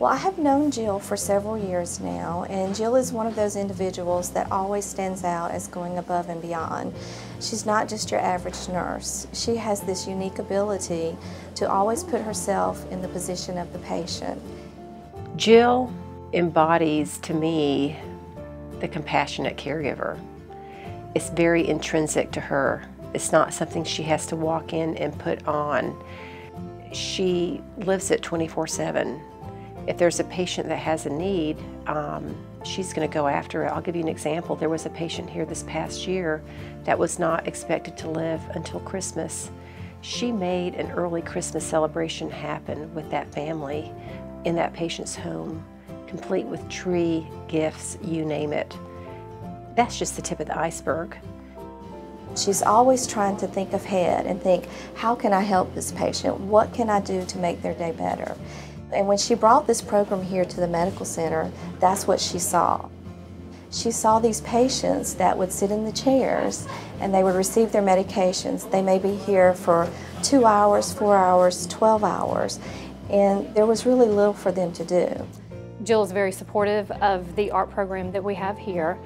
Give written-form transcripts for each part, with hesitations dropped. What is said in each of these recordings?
Well, I have known Jill for several years now, and Jill is one of those individuals that always stands out as going above and beyond. She's not just your average nurse. She has this unique ability to always put herself in the position of the patient. Jill embodies, to me, the compassionate caregiver. It's very intrinsic to her. It's not something she has to walk in and put on. She lives it 24/7. If there's a patient that has a need, she's going to go after it. I'll give you an example. There was a patient here this past year that was not expected to live until Christmas. She made an early Christmas celebration happen with that family in that patient's home, complete with tree, gifts, you name it. That's just the tip of the iceberg. She's always trying to think ahead and think, how can I help this patient? What can I do to make their day better? And when she brought this program here to the medical center, that's what she saw. She saw these patients that would sit in the chairs and they would receive their medications. They may be here for 2 hours, 4 hours, 12 hours, and there was really little for them to do. Jill is very supportive of the art program that we have here.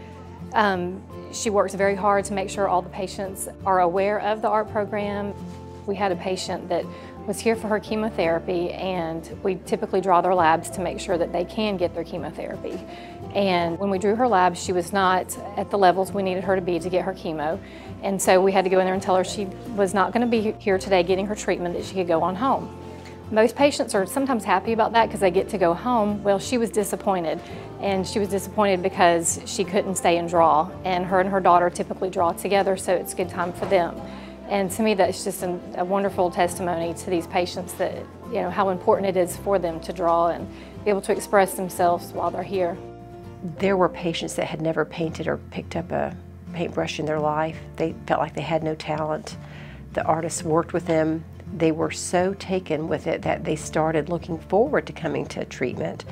She works very hard to make sure all the patients are aware of the art program. We had a patient that was here for her chemotherapy, and we typically draw their labs to make sure that they can get their chemotherapy. And when we drew her labs, she was not at the levels we needed her to be to get her chemo. And so we had to go in there and tell her she was not going to be here today getting her treatment, that she could go on home. Most patients are sometimes happy about that because they get to go home. Well, she was disappointed, and she was disappointed because she couldn't stay and draw, and her daughter typically draw together, so it's a good time for them. And to me, that's just a wonderful testimony to these patients that, you know, how important it is for them to draw and be able to express themselves while they're here. There were patients that had never painted or picked up a paintbrush in their life. They felt like they had no talent. The artists worked with them. They were so taken with it that they started looking forward to coming to treatment,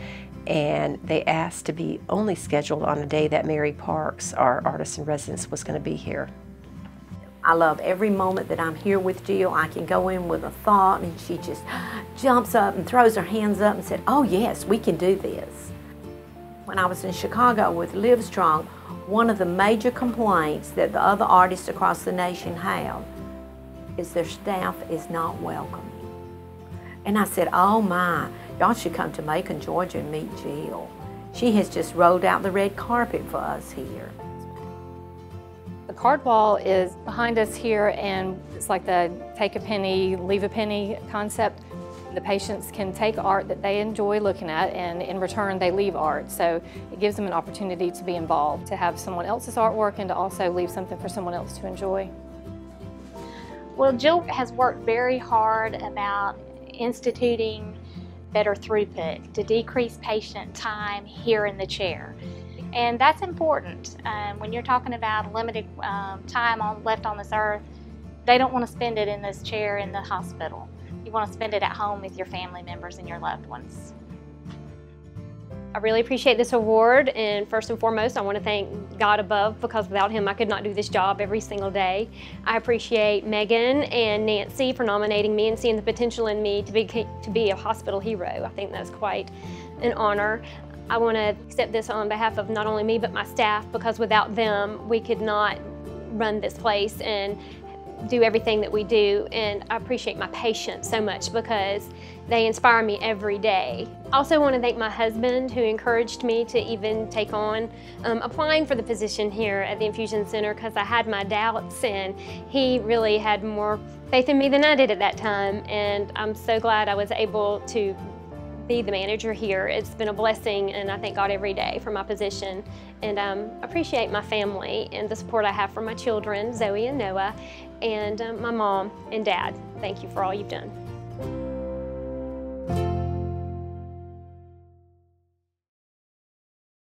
and they asked to be only scheduled on a day that Mary Parks, our artist in residence, was going to be here. I love every moment that I'm here with Jill. I can go in with a thought and she just jumps up and throws her hands up and said, oh yes, we can do this. When I was in Chicago with Livestrong, one of the major complaints that the other artists across the nation have is their staff is not welcoming. And I said, oh my, y'all should come to Macon, Georgia and meet Jill. She has just rolled out the red carpet for us here. The card wall is behind us here, and it's like the take a penny, leave a penny concept. The patients can take art that they enjoy looking at, and in return they leave art. So it gives them an opportunity to be involved, to have someone else's artwork, and to also leave something for someone else to enjoy. Well, Jill has worked very hard about instituting better throughput to decrease patient time here in the chair. And that's important. When you're talking about limited time left on this earth, they don't want to spend it in this chair in the hospital. You want to spend it at home with your family members and your loved ones. I really appreciate this award, and first and foremost, I want to thank God above, because without Him I could not do this job every single day. I appreciate Megan and Nancy for nominating me and seeing the potential in me to be a hospital hero. I think that's quite an honor. I want to accept this on behalf of not only me but my staff, because without them we could not run this place and do everything that we do. And I appreciate my patients so much because they inspire me every day. I also want to thank my husband, who encouraged me to even take on applying for the position here at the Infusion Center, because I had my doubts and he really had more faith in me than I did at that time. And I'm so glad I was able to be the manager here. It's been a blessing, and I thank God every day for my position. And appreciate my family and the support I have from my children, Zoe and Noah, and my mom and dad. Thank you for all you've done.